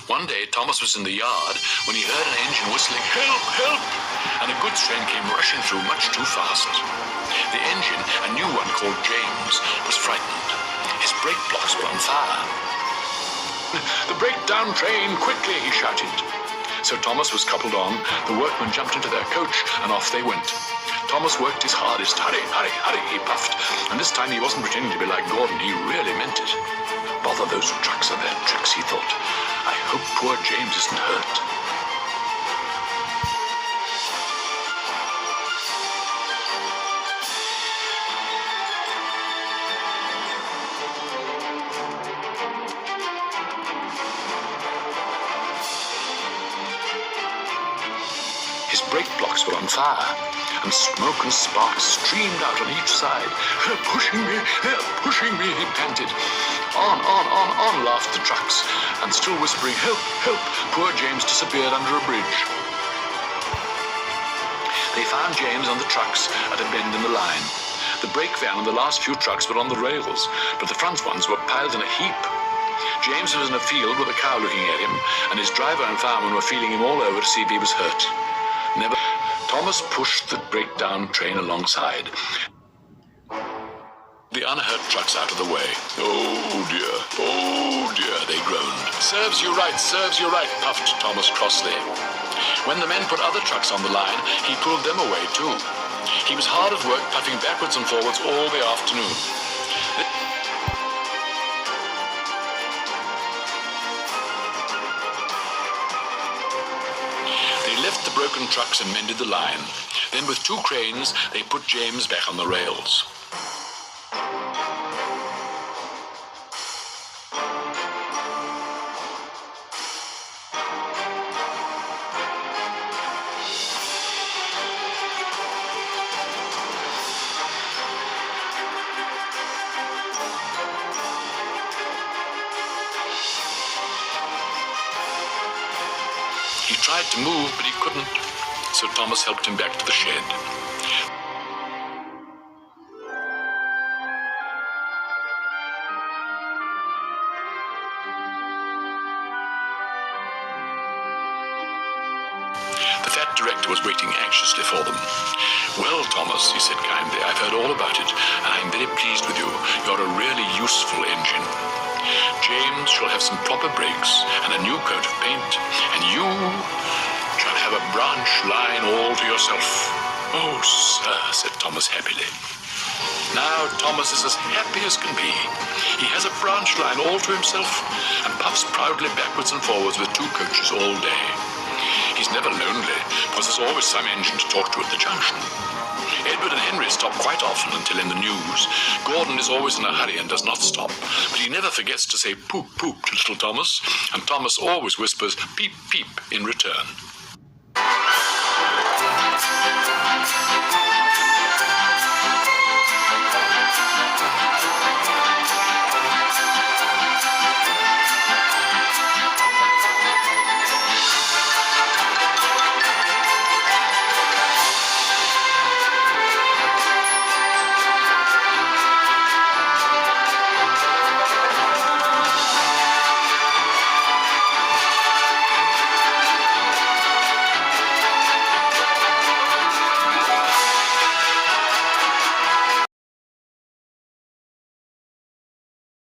One day, Thomas was in the yard when he heard an engine whistling, "Help, help!" and a goods train came rushing through much too fast. The engine, a new one called James, was frightened. His brake blocks were on fire. "The breakdown train, quickly!" he shouted. So Thomas was coupled on, the workmen jumped into their coach, and off they went. Thomas worked his hardest. "Hurry, hurry, hurry," he puffed. And this time he wasn't pretending to be like Gordon, he really meant it. Bother those trucks and their tricks, he thought. I hope poor James isn't hurt. His brake blocks were on fire, and smoke and sparks streamed out on each side. "They're pushing me, he panted. On, laughed the trucks, and still whispering, "Help, help," poor James disappeared under a bridge. They found James on the trucks at a bend in the line. The brake van and the last few trucks were on the rails, but the front ones were piled in a heap. James was in a field with a cow looking at him, and his driver and fireman were feeling him all over to see if he was hurt. Thomas pushed the breakdown train alongside. The unhurt trucks out of the way. Oh dear, they groaned. Serves you right, puffed Thomas crossly. When the men put other trucks on the line, he pulled them away too. He was hard at work, puffing backwards and forwards all the afternoon. They left the broken trucks and mended the line. Then with 2 cranes, they put James back on the rails. He tried to move, but he couldn't, so Thomas helped him back to the shed. The fat director was waiting anxiously for them. "Well, Thomas," he said kindly, "I've heard all about it, and I'm very pleased with you. You're a really useful engine. James shall have some proper brakes and a new coat of paint, and you shall have a branch line all to yourself." "Oh, sir," said Thomas happily. Now Thomas is as happy as can be. He has a branch line all to himself and puffs proudly backwards and forwards with 2 coaches all day. He's never lonely, because there's always some engine to talk to at the junction. Edward and Henry stop quite often until in the news. Gordon is always in a hurry and does not stop, but he never forgets to say poop, poop to little Thomas, and Thomas always whispers peep, peep in return.